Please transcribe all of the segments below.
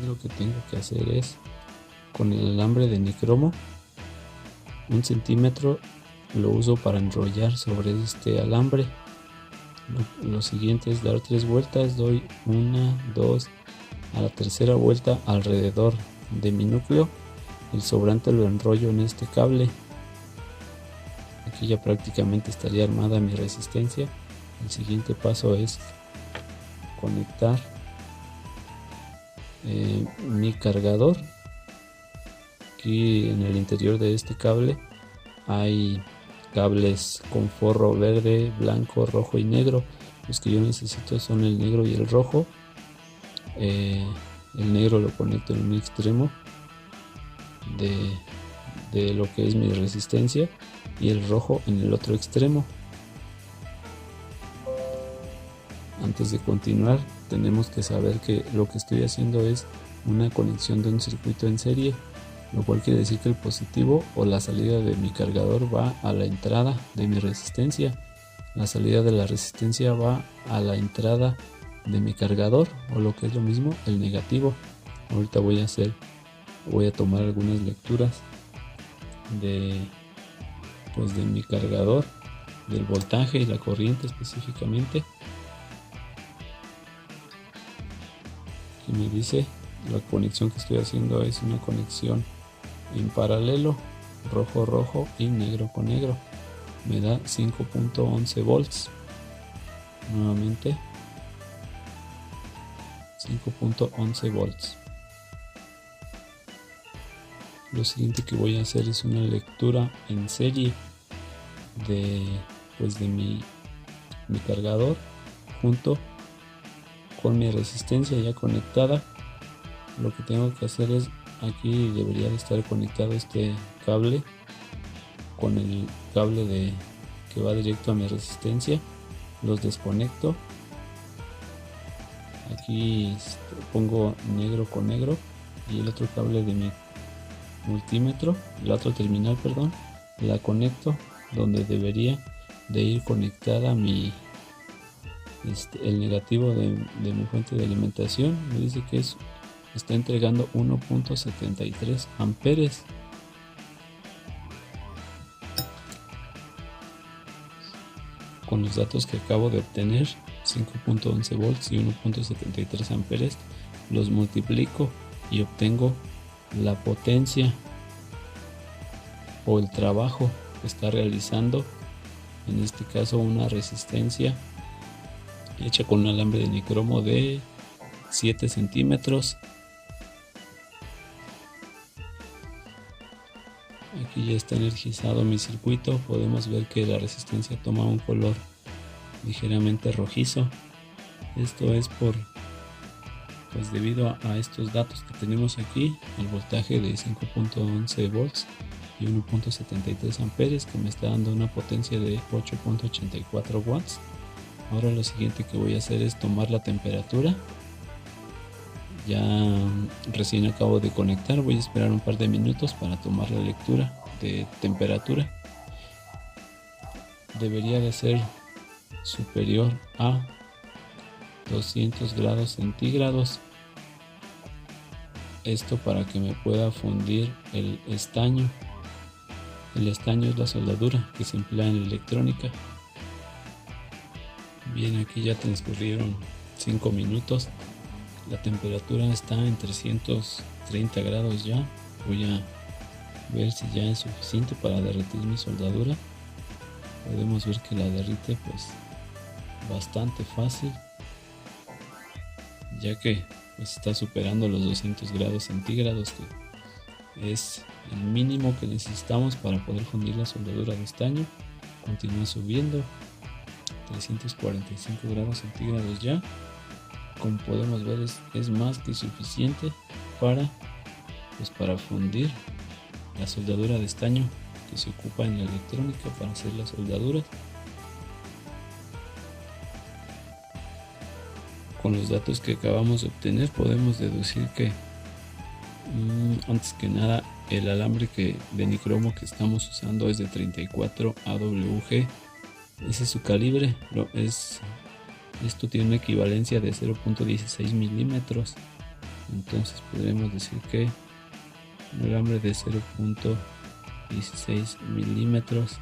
Lo que tengo que hacer es, con el alambre de nicromo, 1 centímetro lo uso para enrollar sobre este alambre. Lo siguiente es dar 3 vueltas, doy 1, 2, a la tercera vuelta alrededor de mi núcleo. El sobrante lo enrollo en este cable. Aquí ya prácticamente estaría armada mi resistencia. El siguiente paso es conectar mi cargador. Aquí en el interior de este cable hay cables con forro verde, blanco, rojo y negro. Los que yo necesito son el negro y el rojo. El negro lo conecto en un extremo de lo que es mi resistencia y el rojo en el otro extremo. Antes de continuar, tenemos que saber que lo que estoy haciendo es una conexión de un circuito en serie, lo cual quiere decir que el positivo o la salida de mi cargador va a la entrada de mi resistencia. La salida de la resistencia va a la entrada de mi cargador, o lo que es lo mismo, el negativo. Ahorita voy a tomar algunas lecturas de mi cargador, del voltaje y la corriente específicamente. Aquí me dice la conexión que estoy haciendo es una conexión en paralelo, rojo rojo y negro con negro. Me da 5.11 volts. Nuevamente 5.11 volts. Lo siguiente que voy a hacer es una lectura en serie de mi cargador junto con mi resistencia ya conectada. Lo que tengo que hacer es, aquí debería de estar conectado este cable con el cable que va directo a mi resistencia. Los desconecto. Aquí pongo negro con negro y el otro cable de mi multímetro, la otra terminal, perdón, la conecto donde debería de ir conectada el negativo de mi fuente de alimentación. Me dice que está entregando 1.73 amperes. Con los datos que acabo de obtener, 5.11 volts y 1.73 amperes, los multiplico y obtengo la potencia o el trabajo que está realizando, en este caso una resistencia hecha con un alambre de nicromo de 7 centímetros. Aquí ya está energizado mi circuito. Podemos ver que la resistencia toma un color ligeramente rojizo. Esto es debido a estos datos que tenemos aquí, el voltaje de 5.11 volts y 1.73 amperes, que me está dando una potencia de 8.84 watts. Ahora lo siguiente que voy a hacer es tomar la temperatura. Ya recién acabo de conectar, voy a esperar un par de minutos para tomar la lectura de temperatura. Debería de ser superior a 200 grados centígrados. Esto para que me pueda fundir el estaño. El estaño es la soldadura que se emplea en electrónica. Bien, aquí ya transcurrieron 5 minutos. La temperatura está en 330 grados ya. Voy a ver si ya es suficiente para derretir mi soldadura. Podemos ver que la derrite bastante fácil, ya que está superando los 200 grados centígrados, que es el mínimo que necesitamos para poder fundir la soldadura de estaño. Continúa subiendo, 345 grados centígrados ya. Como podemos ver, es más que suficiente para fundir la soldadura de estaño que se ocupa en la electrónica para hacer las soldaduras. Con los datos que acabamos de obtener podemos deducir que antes que nada el alambre de nicromo que estamos usando es de 34 AWG. Ese es su calibre. Esto tiene una equivalencia de 0.16 milímetros. Entonces podríamos decir que un alambre de 0.16 milímetros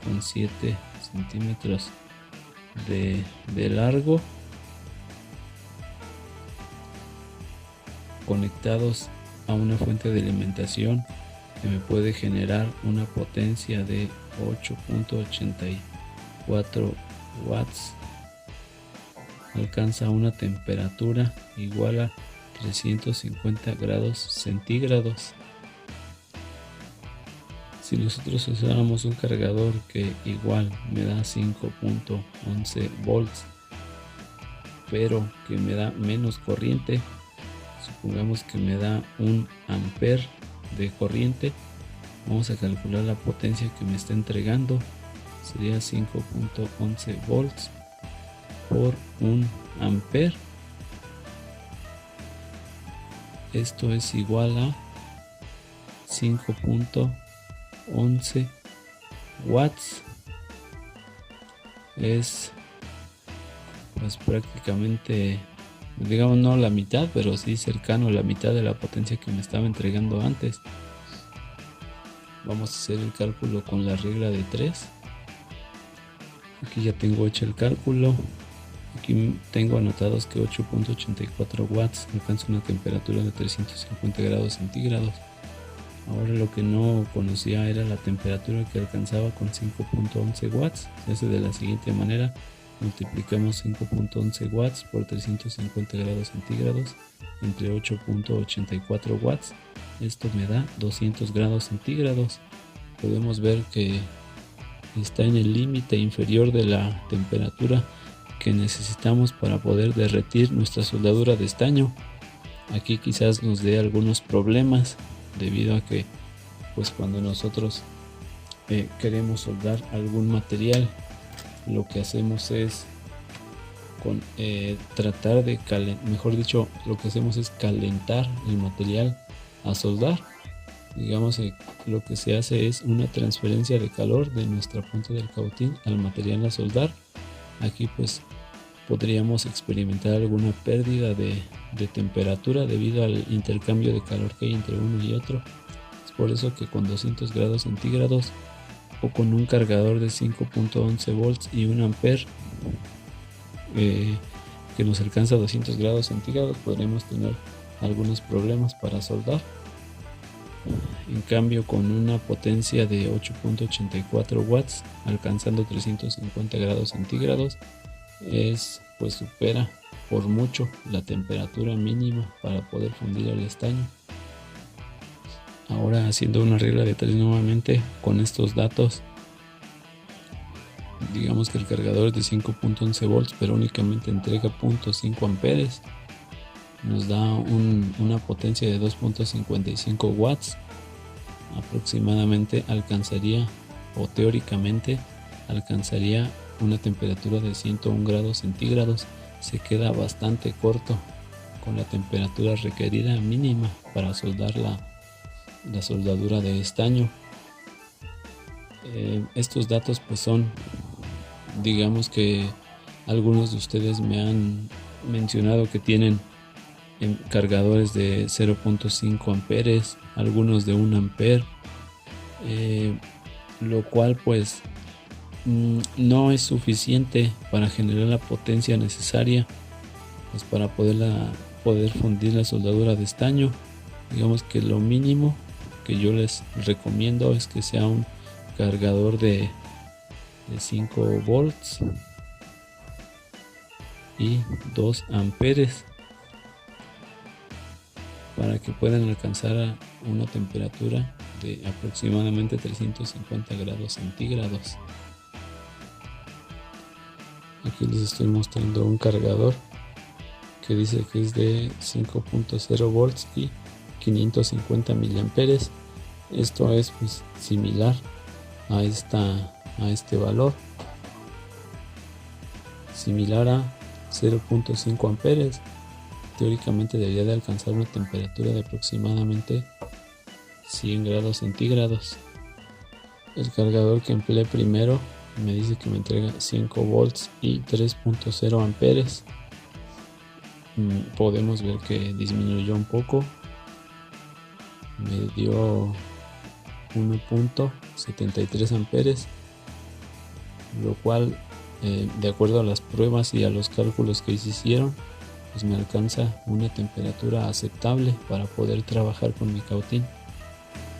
con 7 centímetros de largo, conectados a una fuente de alimentación que me puede generar una potencia de 8.84 watts, alcanza una temperatura igual a 350 grados centígrados. Si nosotros usáramos un cargador que igual me da 5.11 volts, pero que me da menos corriente, supongamos que me da 1 amper de corriente, vamos a calcular la potencia que me está entregando. Sería 5.11 volts por 1 amper. Esto es igual a 5.11 watts. Es pues prácticamente, digamos, no la mitad, pero sí cercano a la mitad de la potencia que me estaba entregando antes. Vamos a hacer el cálculo con la regla de 3. Aquí ya tengo hecho el cálculo. Aquí tengo anotados que 8.84 watts alcanza una temperatura de 350 grados centígrados. Ahora lo que no conocía era la temperatura que alcanzaba con 5.11 watts. Se hace de la siguiente manera: multiplicamos 5.11 watts por 350 grados centígrados entre 8.84 watts. Esto me da 200 grados centígrados. Podemos ver que está en el límite inferior de la temperatura que necesitamos para poder derretir nuestra soldadura de estaño. Aquí quizás nos dé algunos problemas debido a que pues cuando nosotros queremos soldar algún material, lo que hacemos es tratar de lo que hacemos es calentar el material a soldar. Digamos que lo que se hace es una transferencia de calor de nuestra punta del cautín al material a soldar. Aquí pues podríamos experimentar alguna pérdida de temperatura debido al intercambio de calor que hay entre uno y otro. Es por eso que con 200 grados centígrados o con un cargador de 5.11 volts y 1 amper que nos alcanza a 200 grados centígrados, podremos tener algunos problemas para soldar. En cambio, con una potencia de 8.84 watts alcanzando 350 grados centígrados, pues supera por mucho la temperatura mínima para poder fundir el estaño. Ahora, haciendo una regla de 3 nuevamente con estos datos, digamos que el cargador es de 5.11 volts pero únicamente entrega 0.5 amperes, nos da una potencia de 2.55 watts. Aproximadamente alcanzaría, o teóricamente alcanzaría, una temperatura de 101 grados centígrados. Se queda bastante corto con la temperatura requerida mínima para soldar la soldadura de estaño. Estos datos pues son, digamos que algunos de ustedes me han mencionado que tienen cargadores de 0.5 amperes, algunos de 1 amper, lo cual pues no es suficiente para generar la potencia necesaria pues para poder fundir la soldadura de estaño. Digamos que lo mínimo que yo les recomiendo es que sea un cargador de 5 volts y 2 amperes para que puedan alcanzar a una temperatura de aproximadamente 350 grados centígrados. Aquí les estoy mostrando un cargador que dice que es de 5.0 volts y 550 miliamperes. Esto es pues similar a este valor, similar a 0.5 amperes. Teóricamente debería de alcanzar una temperatura de aproximadamente 100 grados centígrados. El cargador que empleé primero me dice que me entrega 5 volts y 3.0 amperes. podemos ver que disminuyó un poco, me dio 1.73 amperes, lo cual de acuerdo a las pruebas y a los cálculos que se hicieron, pues me alcanza una temperatura aceptable para poder trabajar con mi cautín.